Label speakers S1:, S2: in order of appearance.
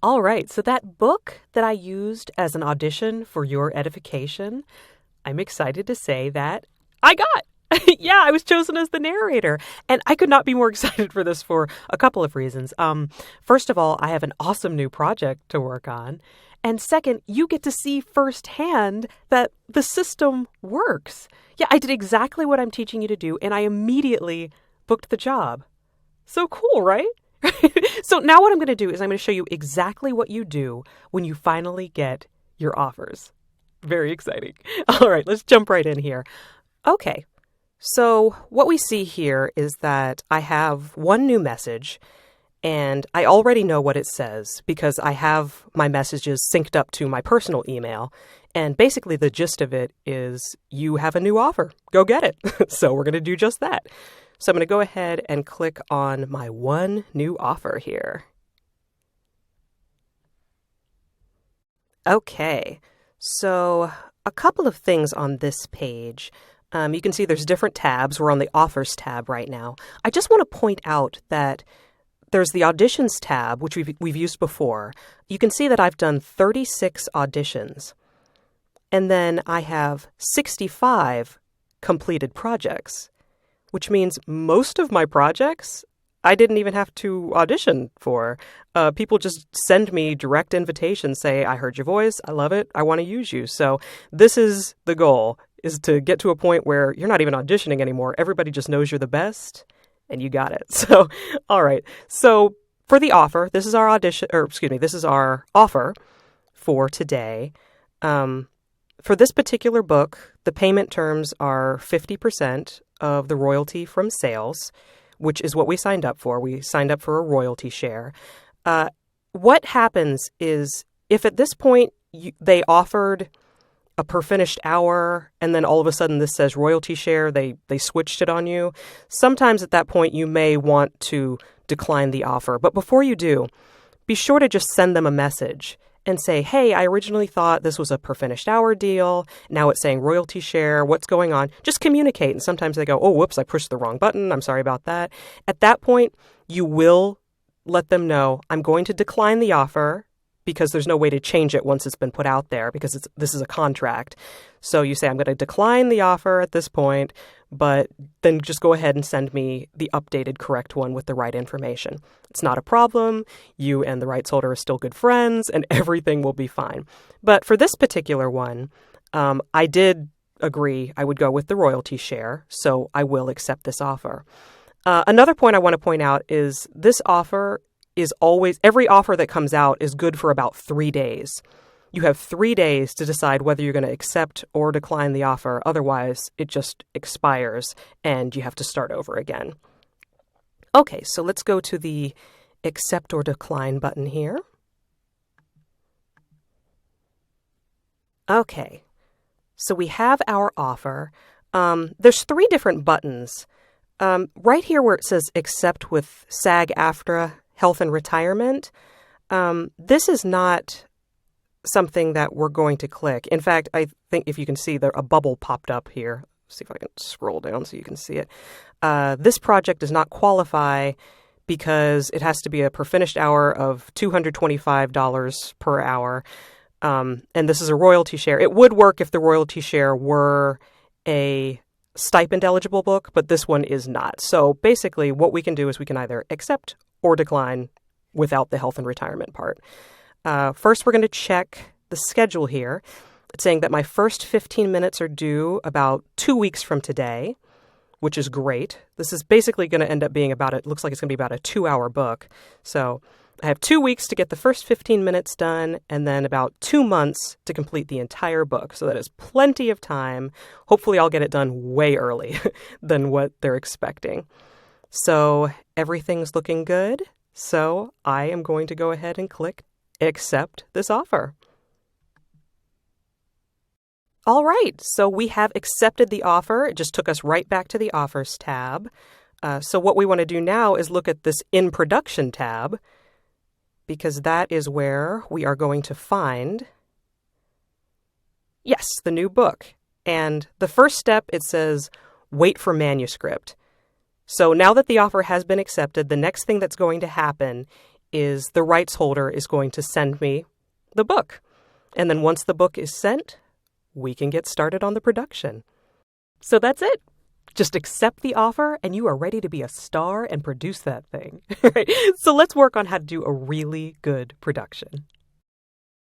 S1: All right, so that book that I used as an audition for your edification, I'm excited to say that I got. Yeah, I was chosen as the narrator. And I could not be more excited for this for a couple of reasons. First of all, I have an awesome new project to work on. And second, you get to see firsthand that the system works. Yeah, I did exactly what I'm teaching you to do, and I immediately booked the job. So cool, right? So now what I'm going to do is I'm going to show you exactly what you do when you finally get your offers. Very exciting. All right, let's jump right in here. Okay, so what we see here is that I have one new message, and I already know what it says because I have my messages synced up to my personal email. And basically the gist of it is you have a new offer. Go get it. So we're going to do just that. So I'm going to go ahead and click on my one new offer here. Okay, so a couple of things on this page. You can see there's different tabs. We're on the Offers tab right now. I just want to point out that there's the Auditions tab, which we've used before. You can see that I've done 36 auditions. And then I have 65 completed projects, which means most of my projects I didn't even have to audition for. People just send me direct invitations, say, I heard your voice, I love it, I want to use you. So this is the goal, is to get to a point where you're not even auditioning anymore. Everybody just knows you're the best, and you got it. So, all right. So for the offer, this is our this is our offer for today. For this particular book, the payment terms are 50% of the royalty from sales, which is what we signed up for. We signed up for a royalty share. What happens is if at this point they offered a per finished hour and then all of a sudden this says royalty share, they switched it on you, sometimes at that point you may want to decline the offer. But before you do, be sure to just send them a message and say, hey, I originally thought this was a per finished hour deal. Now it's saying royalty share. What's going on? Just communicate. And sometimes they go, oh, whoops, I pushed the wrong button. I'm sorry about that. At that point, you will let them know, I'm going to decline the offer because there's no way to change it once it's been put out there because this is a contract. So you say, I'm going to decline the offer at this point, but then just go ahead and send me the updated correct one with the right information. It's not a problem. You and the rights holder are still good friends and everything will be fine. But for this particular one, I did agree I would go with the royalty share, so I will accept this offer. Another point I want to point out is this offer is always, every offer that comes out is good for about 3 days. You have 3 days to decide whether you're going to accept or decline the offer. Otherwise, it just expires and you have to start over again. Okay, so let's go to the accept or decline button here. Okay, so we have our offer. There's 3 different buttons. Right here where it says accept with SAG-AFTRA Health and Retirement, this is not something that we're going to click. In fact, I think if you can see a bubble popped up here. Let's see if I can scroll down so you can see it. This project does not qualify because it has to be a per finished hour of $225 per hour. And this is a royalty share. It would work if the royalty share were a stipend eligible book, but this one is not. So basically what we can do is we can either accept or decline without the health and retirement part. First, we're going to check the schedule here. It's saying that my first 15 minutes are due about 2 weeks from today, which is great. This is basically going to end up being looks like it's going to be about a 2-hour book. So I have 2 weeks to get the first 15 minutes done and then about 2 months to complete the entire book. So that is plenty of time. Hopefully I'll get it done way early than what they're expecting. So everything's looking good. So I am going to go ahead and click accept this offer. All right, so we have accepted the offer. It just took us right back to the Offers tab. So what we want to do now is look at this In Production tab, because that is where we are going to find, yes, the new book. And the first step, it says, wait for manuscript. So now that the offer has been accepted, the next thing that's going to happen is the rights holder is going to send me the book. And then once the book is sent, we can get started on the production. So that's it. Just accept the offer and you are ready to be a star and produce that thing. Right? So let's work on how to do a really good production.